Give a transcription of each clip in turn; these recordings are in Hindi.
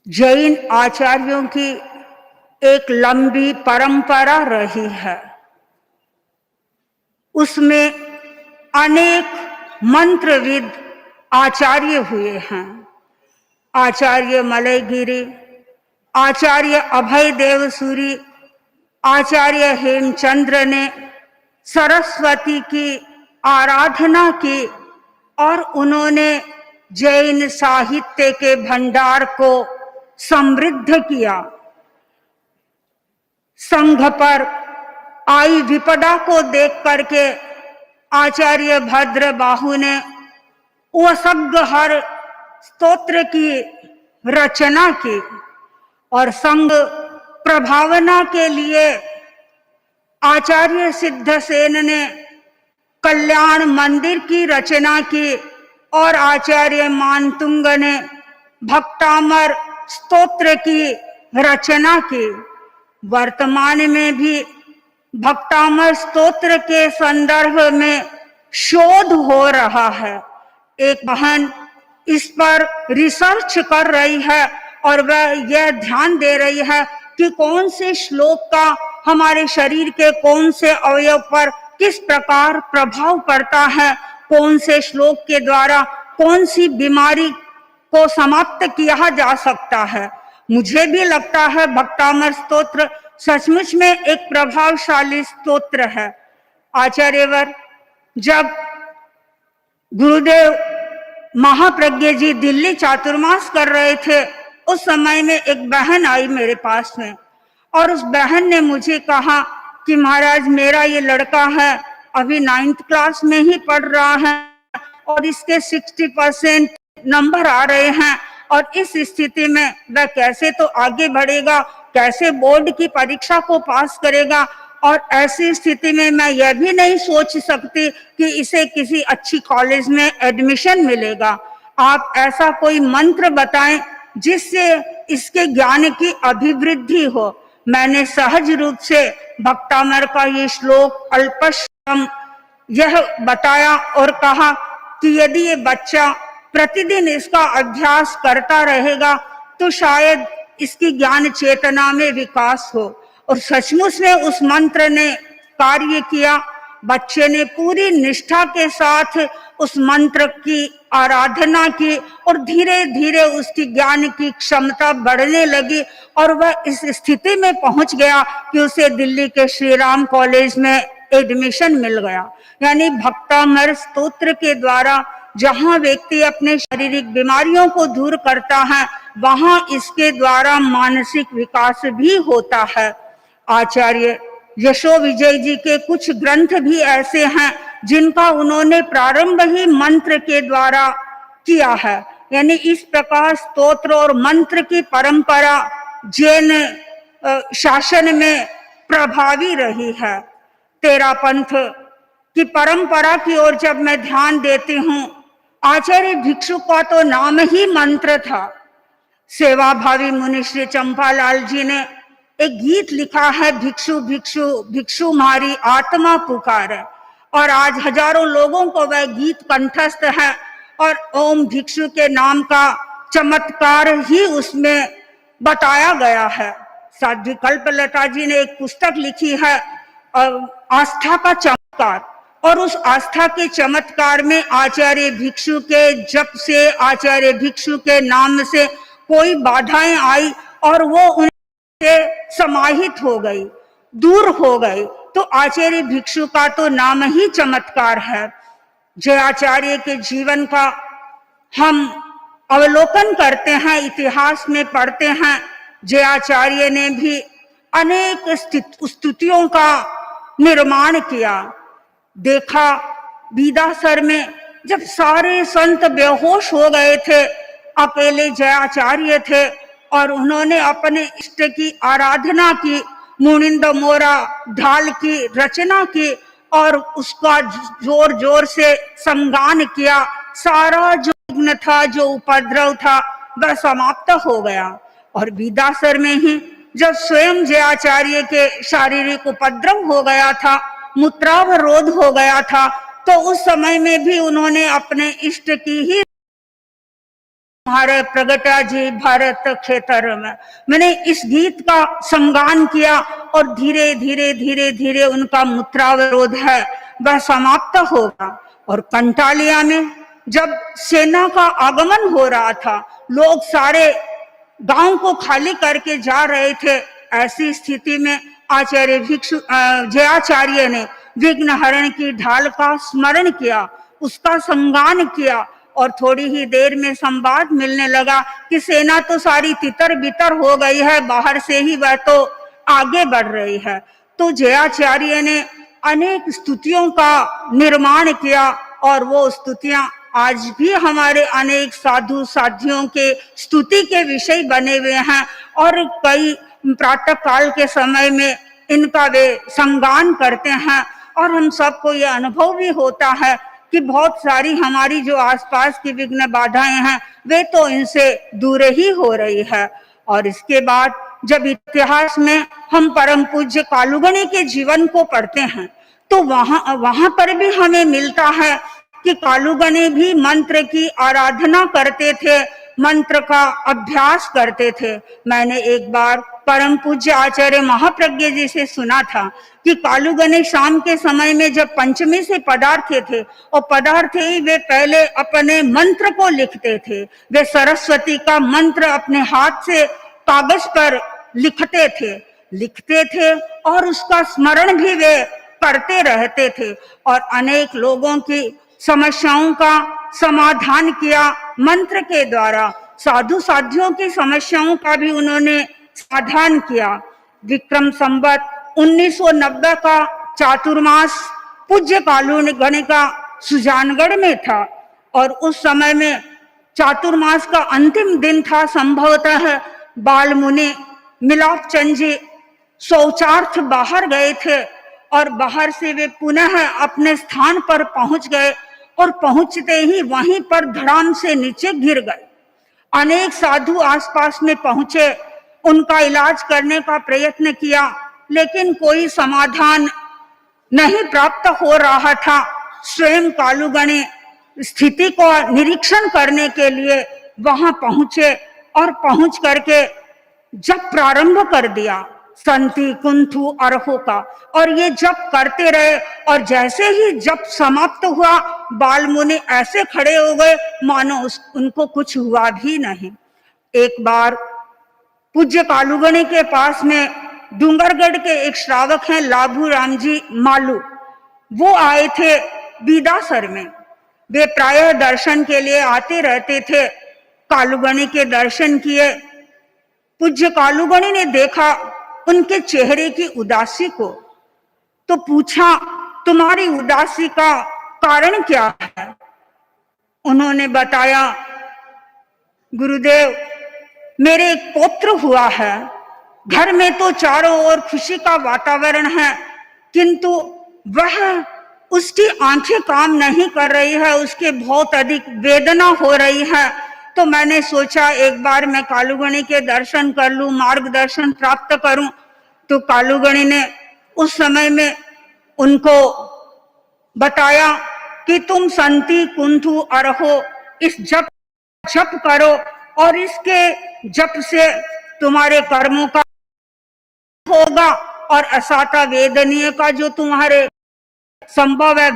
जैन आचार्यों की एक लंबी परंपरा रही है। उसमें अनेक मंत्रविद आचार्य हुए हैं। आचार्य मलयगिरी, आचार्य अभय देव सूरी, आचार्य हेमचंद्र ने सरस्वती की आराधना की और उन्होंने जैन साहित्य के भंडार को समृद्ध किया। संघ पर आई विपदा को देख करके आचार्य भद्रबाहु ने वसग्गहर स्तोत्र की रचना की और संघ प्रभावना के लिए आचार्य सिद्धसेन ने कल्याण मंदिर की रचना की और आचार्य मानतुंग ने भक्तामर स्तोत्र की रचना की। वर्तमान में भी भक्तामर स्तोत्र के संदर्भ में शोध हो रहा है। एक बहन इस पर रिसर्च कर रही है और वह यह ध्यान दे रही है कि कौन से श्लोक का हमारे शरीर के कौन से अवयव पर किस प्रकार प्रभाव पड़ता है, कौन से श्लोक के द्वारा कौन सी बीमारी को समाप्त किया जा सकता है। मुझे भी लगता है भक्तामर स्तोत्र सचमुच में एक प्रभावशाली स्तोत्र है। आचार्यवर जब गुरुदेव महाप्रज्ञ जी दिल्ली चातुर्मास कर रहे थे, उस समय में एक बहन आई मेरे पास में और उस बहन ने मुझे कहा कि महाराज मेरा ये लड़का है, अभी 9th क्लास में ही पढ़ रहा है और इसके 60% नंबर आ रहे हैं और इस स्थिति में वह कैसे तो आगे बढ़ेगा, कैसे बोर्ड की परीक्षा को पास करेगा, और ऐसी स्थिति में मैं यह भी नहीं सोच सकती कि इसे किसी अच्छी कॉलेज में एडमिशन मिलेगा। आप ऐसा कोई मंत्र बताएं जिससे इसके ज्ञान की अभिवृद्धि हो। मैंने सहज रूप से भक्तामर का ये श्लोक अल्पशम यह बताया और कहा कि यदि ये बच्चा प्रतिदिन इसका अभ्यास करता रहेगा तो शायद इसकी ज्ञान चेतना में विकास हो। और सचमुच में उस मंत्र ने कार्य किया। बच्चे ने पूरी निष्ठा के साथ उस मंत्र की आराधना की और धीरे धीरे उसकी ज्ञान की क्षमता बढ़ने लगी और वह इस स्थिति में पहुंच गया कि उसे दिल्ली के श्री राम कॉलेज में एडमिशन मिल गया। यानी भक्तामर स्तोत्र के द्वारा जहां व्यक्ति अपने शारीरिक बीमारियों को दूर करता है, वहां इसके द्वारा मानसिक विकास भी होता है। आचार्य यशो विजय जी के कुछ ग्रंथ भी ऐसे हैं जिनका उन्होंने प्रारंभ ही मंत्र के द्वारा किया है। यानी इस प्रकार स्तोत्र और मंत्र की परंपरा जैन शासन में प्रभावी रही है। तेरा पंथ की परंपरा की ओर जब मैं ध्यान देती हूँ, आचार्य भिक्षु का तो नाम ही मंत्र था। सेवाभावी मुनि श्री चंपालाल जी ने एक गीत लिखा है, भिक्षु भिक्षु भिक्षु मारी आत्मा पुकार, और आज हजारों लोगों को वह गीत कंठस्थ है और ओम भिक्षु के नाम का चमत्कार ही उसमें बताया गया है। साध्वी कल्पलता जी ने एक पुस्तक लिखी है आस्था का चमत्कार, और उस आस्था के चमत्कार में आचार्य भिक्षु के जप से, आचार्य भिक्षु के नाम से कोई बाधाएं आई और वो उनसे समाहित हो गई, दूर हो गई। तो आचार्य भिक्षु का तो नाम ही चमत्कार है। जयाचार्य के जीवन का हम अवलोकन करते हैं, इतिहास में पढ़ते हैं। जयाचार्य ने भी अनेक स्तुतियों का निर्माण किया। देखा बीदासर में जब सारे संत बेहोश हो गए थे, अकेले जयाचार्य थे और उन्होंने अपने इष्ट की आराधना की, मुनिंद मोरा ढाल की रचना की और उसका जोर जोर से संगान किया। सारा जो विघ्न था, जो उपद्रव था, वह समाप्त हो गया। और बीदासर में ही जब स्वयं जयाचार्य के शारीरिक उपद्रव हो गया था, मूत्रावरोध हो गया था, तो उस समय में भी उन्होंने अपने इष्ट की ही हमारे प्रगटा जी भारत खेतर में। मैंने इस गीत का संगान किया और धीरे धीरे धीरे धीरे उनका मूत्रावरोध है वह समाप्त होगा। और कंटालिया में जब सेना का आगमन हो रहा था, लोग सारे गांव को खाली करके जा रहे थे, ऐसी स्थिति में आचार्य भिक्षु जयाचार्य ने विघ्नहरण की ढाल का स्मरण किया, उसका संगान किया और थोड़ी ही देर में संवाद मिलने लगा कि सेना तो सारी तितर बितर हो गई है, बाहर से ही वह तो आगे बढ़ रही है। तो जयाचार्य ने अनेक स्तुतियों का निर्माण किया और वो स्तुतियां आज भी हमारे अनेक साधु साधियों के स्तुति के विषय बने हुए हैं और कई प्रातः काल के समय में इनका वे संगान करते हैं। और हम सबको ये अनुभव भी होता है कि बहुत सारी हमारी जो आसपास की विघ्न बाधाएं हैं वे तो इनसे दूर ही हो रही है। और इसके बाद जब इतिहास में हम परम पूज्य कालुगणी के जीवन को पढ़ते हैं तो वहां पर भी हमें मिलता है कि कालुगणी भी मंत्र की आराधना करते थे, मंत्र का अभ्यास करते थे। मैंने एक बार परम पूज्य आचार्य महाप्रज्ञ जी से सुना था कि कालुगणी शाम के समय में जब पंचमी से पधारते थे और पधारते ही वे पहले अपने मंत्र को लिखते थे। वे सरस्वती का मंत्र अपने हाथ से कागज पर लिखते थे और उसका स्मरण भी वे करते रहते थे और अनेक लोगों की समस्याओं का समाधान किया मंत्र के द्वारा। साधु साधियों की समस्याओं का भी उन्होंने समाधान किया। विक्रम संवत 1990 का चातुर्मास पूज्य कालुगणी का सुजानगढ़ में था और उस समय में चातुर्मास का अंतिम दिन था। संभवतः बाल मुनि मिलाप चंद जी शौचार्थ बाहर गए थे और बाहर से वे पुनः अपने स्थान पर पहुंच गए और पहुंचते ही वहीं पर धड़ाम से नीचे गिर गए। अनेक साधु आसपास में पहुंचे, उनका इलाज करने का प्रयत्न किया, लेकिन कोई समाधान नहीं प्राप्त हो रहा था। स्वयं कालुगणी स्थिति को निरीक्षण करने के लिए वहां पहुंचे और पहुंच करके जप प्रारंभ कर दिया संति कुंथु अरहो का, और ये जप करते रहे। और जैसे ही जप समाप्त हुआ बाल मुनि ऐसे खड़े हो गए मानो उनको कुछ हुआ भी नहीं। एक बार पूज्य कालुगणी के पास में डूंगरगढ़ के एक श्रावक हैं लाभू राम जी मालू, वो आए थे बीदासर में। वे प्रायः दर्शन के लिए आते रहते थे। कालुगणी के दर्शन किए। पूज्य कालुगणी ने देखा उनके चेहरे की उदासी को, तो पूछा तुम्हारी उदासी का कारण क्या है। उन्होंने बताया गुरुदेव मेरे एक पुत्र हुआ है, घर में तो चारों ओर खुशी का वातावरण है, किंतु वह उसकी आंखें काम नहीं कर रही है, उसके बहुत अधिक वेदना हो रही है। तो मैंने सोचा एक बार मैं कालुगणी के दर्शन कर लूं, मार्गदर्शन प्राप्त करूं। तो कालुगणी ने उस समय में उनको बताया कि तुम संति कुंथु अरहो इस जप करो और इसके जप से तुम्हारे कर्मों का होगा और असाता वेदनीय का जो तुम्हारे संभव है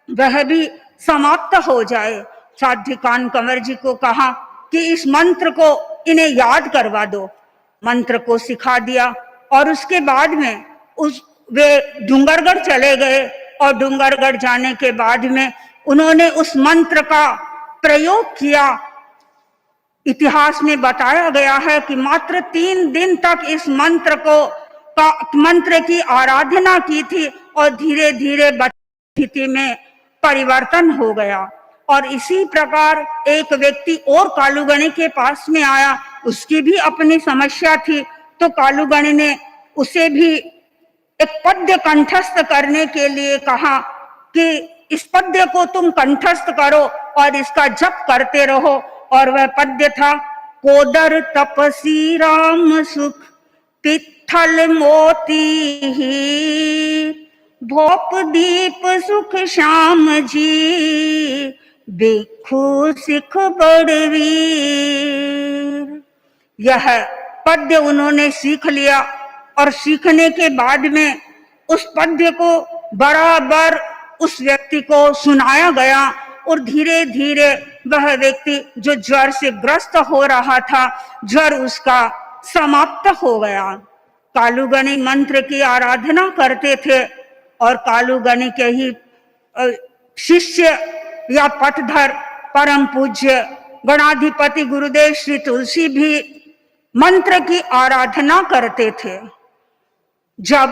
वह भी समाप्त हो जाए। साध्वी कान कंवर जी को कहा कि इस मंत्र को इन्हें याद करवा दो। मंत्र को सिखा दिया और उसके बाद में वे डूंगरगढ़ चले गए और डूंगरगढ़ जाने के बाद में उन्होंने उस मंत्र का प्रयोग किया। इतिहास में बताया गया है कि मात्र 3 दिन तक इस मंत्र की आराधना की थी और धीरे धीरे स्थिति में परिवर्तन हो गया। और इसी प्रकार एक व्यक्ति और कालुगणी के पास में आया, उसकी भी अपनी समस्या थी। तो कालुगणी ने उसे भी एक पद्य कंठस्थ करने के लिए कहा कि इस पद्य को तुम कंठस्थ करो और इसका जप करते रहो। और वह पद्य था कोदर तपसी राम सुख पित्थल मोती ही भोप दीप सुख श्याम जी भिक्षु सिख बड़वीर। यह पद्य उन्होंने सीख लिया और सीखने के बाद में उस पद्य को बराबर उस व्यक्ति को सुनाया गया और धीरे धीरे वह व्यक्ति जो ज्वर से ग्रस्त हो रहा था, ज्वर उसका समाप्त हो गया। कालूगनी मंत्र की आराधना करते थे और कालूगनी के ही शिष्य या पटधर परम पूज्य गणाधिपति गुरुदेव श्री तुलसी भी मंत्र की आराधना करते थे। जब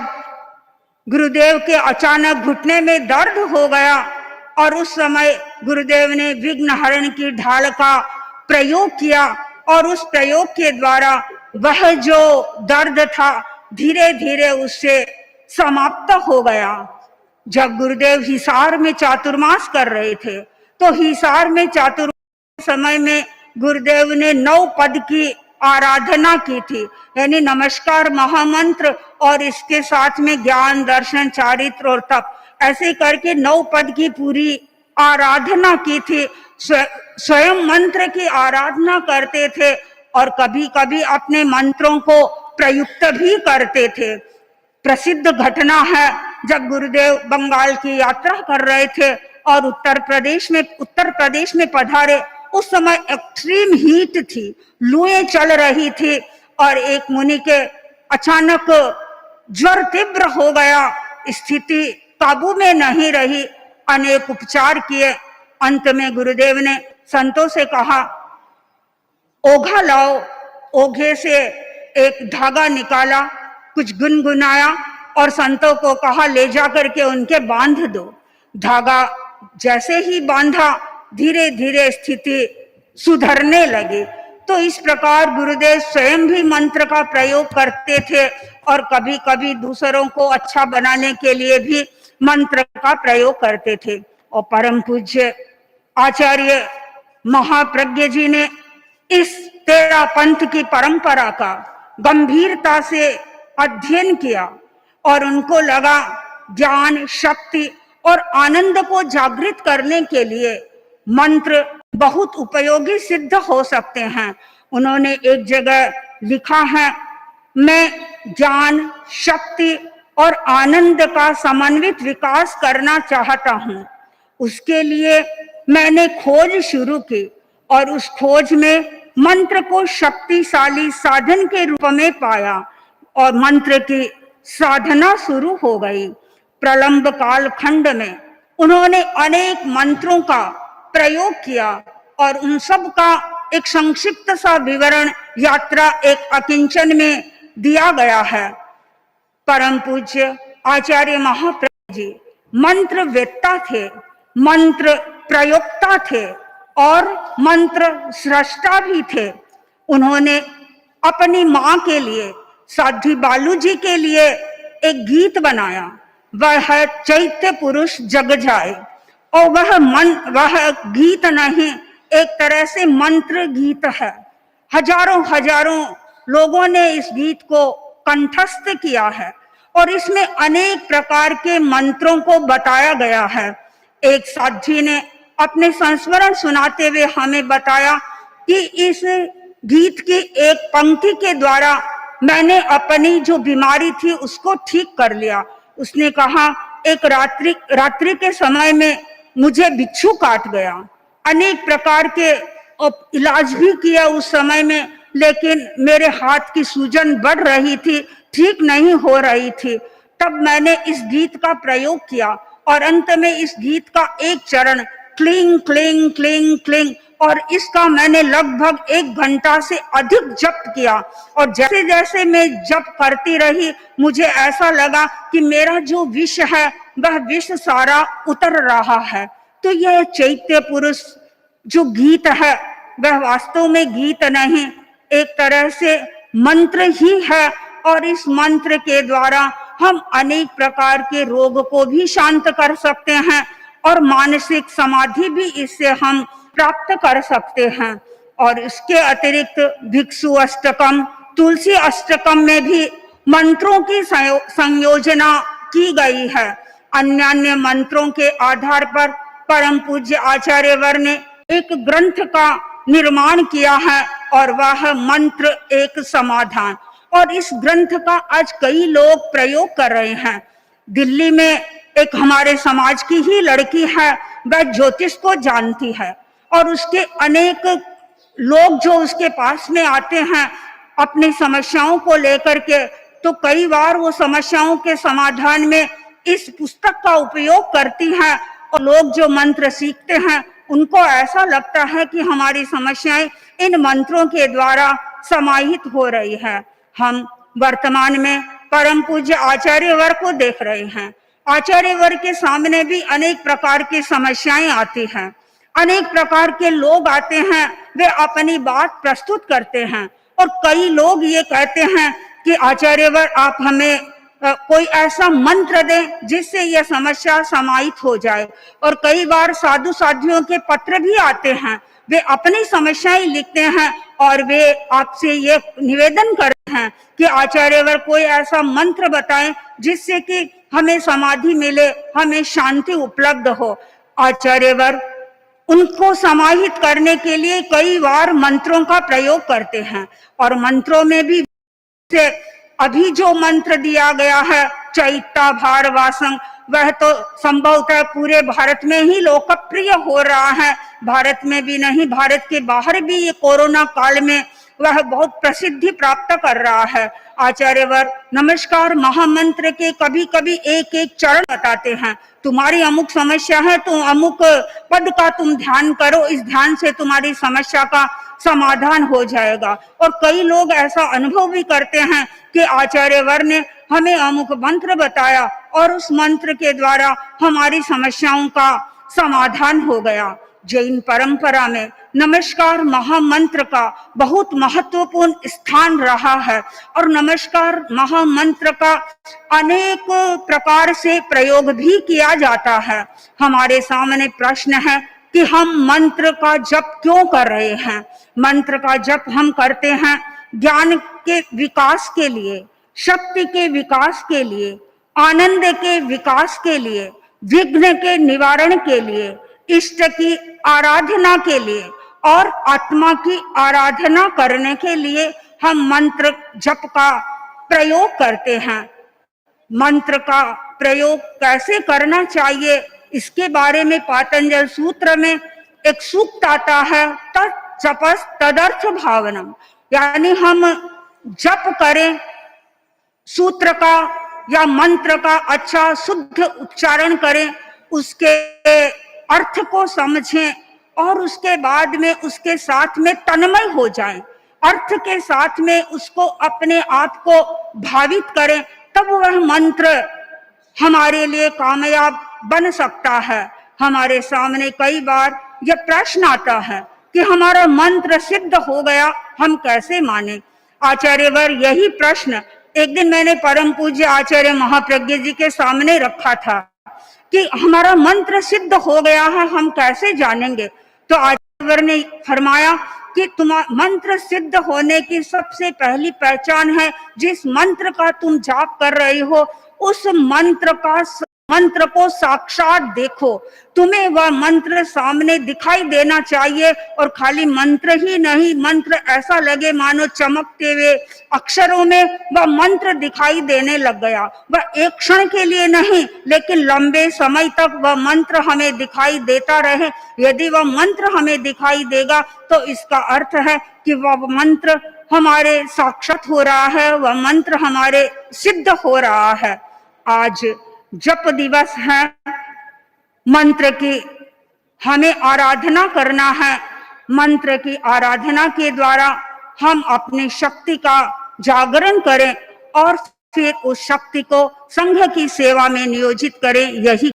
गुरुदेव के अचानक घुटने में दर्द हो गया और उस समय गुरुदेव ने विघ्न हरण की ढाल का प्रयोग किया और उस प्रयोग के द्वारा वह जो दर्द था धीरे धीरे उससे समाप्त हो गया। जब गुरुदेव हिसार में चातुर्मास कर रहे थे तो हिसार में चातुर्मास समय में गुरुदेव ने 9 पद की आराधना की थी, यानी नमस्कार महामंत्र और इसके साथ में ज्ञान दर्शन चारित्र और तप, ऐसे करके 9 पद की पूरी आराधना की थी। स्वयं मंत्र की आराधना करते थे और कभी कभी अपने मंत्रों को प्रयुक्त भी करते थे। प्रसिद्ध घटना है जब गुरुदेव बंगाल की यात्रा कर रहे थे और उत्तर प्रदेश में पधारे, उस समय एक्सट्रीम हीट थी, लूएं चल रही थी और एक मुनि के अचानक ज्वर तीव्र हो गया, स्थिति काबू में नहीं रही, अनेक उपचार किए। अंत में गुरुदेव ने संतों से कहा ओघा लाओ, ओघे से एक धागा निकाला, कुछ गुनगुनाया और संतों को कहा ले जाकर के उनके बांध दो। धागा जैसे ही बांधा धीरे धीरे स्थिति सुधरने लगी। तो इस प्रकार गुरुदेव स्वयं भी मंत्र का प्रयोग करते थे और कभी कभी दूसरों को अच्छा बनाने के लिए भी मंत्र का प्रयोग करते थे। और परम पूज्य आचार्य महाप्रज्ञ जी ने इस तेरा पंथ की परंपरा का गंभीरता से अध्ययन किया और उनको लगा ज्ञान शक्ति और आनंद को जागृत करने के लिए मंत्र बहुत उपयोगी सिद्ध हो सकते हैं। उन्होंने एक जगह लिखा है, मैं ज्ञान शक्ति और आनंद का समन्वित विकास करना चाहता हूँ। उसके लिए मैंने खोज शुरू की और उस खोज में मंत्र को शक्तिशाली साधन के रूप में पाया और मंत्र की साधना शुरू हो गई। प्रलंब काल खंड में उन्होंने अनेक मंत्रों का प्रयोग किया और उन सब का एक संक्षिप्त सा विवरण यात्रा एक अकिंचन में दिया गया है। परम पूज्य आचार्य महाप्रभु जी मंत्र वेत्ता थे, मंत्र प्रयोक्ता थे और मंत्र सृष्टा भी थे। उन्होंने अपनी माँ के लिए, साध्वी बालू जी के लिए एक गीत बनाया, वह है चैत्य पुरुष जग जाए। और वह गीत नहीं, एक तरह से मंत्र गीत है। हजारों हजारों लोगों ने इस गीत को कंठस्थ किया है और इसमें अनेक प्रकार के मंत्रों को बताया गया है। एक साध्वी ने अपने संस्मरण सुनाते हुए हमें बताया कि इस गीत की एक पंक्ति के द्वारा मैंने अपनी जो बीमारी थी उसको ठीक कर लिया। उसने कहा एक रात्रि के समय में मुझे बिच्छू काट गया, अनेक प्रकार के इलाज भी किया उस समय में, लेकिन मेरे हाथ की सूजन बढ़ रही थी, ठीक नहीं हो रही थी। तब मैंने इस गीत का प्रयोग किया और अंत में इस गीत का एक चरण क्लिंग क्लिंग क्लिंग क्लिंग, और इसका मैंने लगभग 1 घंटा से अधिक जप किया। और जैसे जैसे मैं जप करती रही मुझे ऐसा लगा कि मेरा जो विष है वह विष सारा उतर रहा है। तो यह चैत्य पुरुष जो गीत है वह वास्तव में गीत नहीं, एक तरह से मंत्र ही है और इस मंत्र के द्वारा हम अनेक प्रकार के रोग को भी शांत कर सकते हैं और मानसिक समाधि भी इससे हम प्राप्त कर सकते हैं। और इसके अतिरिक्त भिक्षु अष्टकम, तुलसी अष्टकम में भी मंत्रों की संयोजना की गई है। अन्य मंत्रों के आधार पर परम पूज्य आचार्यवर ने एक ग्रंथ का निर्माण किया है और वह मंत्र एक समाधान, और इस ग्रंथ का आज कई लोग प्रयोग कर रहे हैं। दिल्ली में एक हमारे समाज की ही लड़की है, वह ज्योतिष को जानती है और उसके अनेक लोग जो उसके पास में आते हैं अपनी समस्याओं को लेकर के, तो कई बार वो समस्याओं के समाधान में इस पुस्तक का उपयोग करती हैं और लोग जो मंत्र सीखते हैं उनको ऐसा लगता है कि हमारी समस्याएं इन मंत्रों के द्वारा समाहित हो रही है। हम वर्तमान में परम पूज्य आचार्यवर को देख रहे हैं। आचार्यवर के सामने भी अनेक प्रकार की समस्याएं आती हैं, अनेक प्रकार के लोग आते हैं, वे अपनी बात प्रस्तुत करते हैं और कई लोग ये कहते हैं कि आचार्यवर आप हमें कोई ऐसा मंत्र दें जिससे यह समस्या समाहित हो जाए। और कई बार साधु साध्वियों के पत्र भी आते हैं, वे अपनी समस्याएं लिखते हैं और वे आपसे ये निवेदन करते हैं कि आचार्यवर कोई ऐसा मंत्र बताएं जिससे कि हमें समाधि मिले, हमें शांति उपलब्ध हो। आचार्यवर उनको समाहित करने के लिए कई बार मंत्रों का प्रयोग करते हैं और मंत्रों में भी से अभी जो मंत्र दिया गया है चैत्ता भार वासं, वह तो संभवतः पूरे भारत में ही लोकप्रिय हो रहा है। भारत में भी नहीं, भारत के बाहर भी ये कोरोना काल में वह बहुत प्रसिद्धि प्राप्त कर रहा है। आचार्यवर नमस्कार महामंत्र के कभी कभी एक एक चरण बताते हैं। तुम्हारी अमुक समस्या है तो अमुक पद का तुम ध्यान करो, इस ध्यान से तुम्हारी समस्या का समाधान हो जाएगा। और कई लोग ऐसा अनुभव भी करते हैं कि आचार्यवर ने हमें अमुक मंत्र बताया और उस मंत्र के द्वारा हमारी समस्याओं का समाधान हो गया। जैन परंपरा में नमस्कार महामंत्र का बहुत महत्वपूर्ण स्थान रहा है और नमस्कार महामंत्र का अनेक प्रकार से प्रयोग भी किया जाता है। हमारे सामने प्रश्न है कि हम मंत्र का जप क्यों कर रहे हैं। मंत्र का जप हम करते हैं ज्ञान के विकास के लिए, शक्ति के विकास के लिए, आनंद के विकास के लिए, विघ्न के निवारण के लिए, इष्ट की आराधना के लिए और आत्मा की आराधना करने के लिए हम मंत्र जप का प्रयोग करते हैं। मंत्र का प्रयोग कैसे करना चाहिए इसके बारे में पातंजल सूत्र में एक सूक्त आता है, तत्जपस् तदर्थ भावनम, यानी हम जप करें सूत्र का या मंत्र का अच्छा शुद्ध उच्चारण करें, उसके अर्थ को समझें और उसके बाद में उसके साथ में तन्मय हो जाएं, अर्थ के साथ में उसको अपने आप को भावित करें, तब वह मंत्र हमारे लिए कामयाब बन सकता है। हमारे सामने कई बार यह प्रश्न आता है कि हमारा मंत्र सिद्ध हो गया, हम कैसे माने। आचार्यवर यही प्रश्न एक दिन मैंने परम पूज्य आचार्य महाप्रज्ञ जी के सामने रखा था कि हमारा मंत्र सिद्ध हो गया है, हम कैसे जानेंगे। तो आचार्यवर ने फरमाया कि तुम्हारा मंत्र सिद्ध होने की सबसे पहली पहचान है, जिस मंत्र का तुम जाप कर रही हो उस मंत्र को साक्षात देखो। तुम्हें वह मंत्र सामने दिखाई देना चाहिए और खाली मंत्र ही नहीं, मंत्र ऐसा लगे मानो चमकते हुए अक्षरों में वह मंत्र दिखाई देने लग गया। वह एक क्षण के लिए नहीं लेकिन लंबे समय तक वह मंत्र हमें दिखाई देता रहे। यदि वह मंत्र हमें दिखाई देगा तो इसका अर्थ है कि वह मंत्र हमारे साक्षात हो रहा है, वह मंत्र हमारे सिद्ध हो रहा है। आज जप दिवस है, मंत्र की हमें आराधना करना है। मंत्र की आराधना के द्वारा हम अपनी शक्ति का जागरण करें और फिर उस शक्ति को संघ की सेवा में नियोजित करें। यही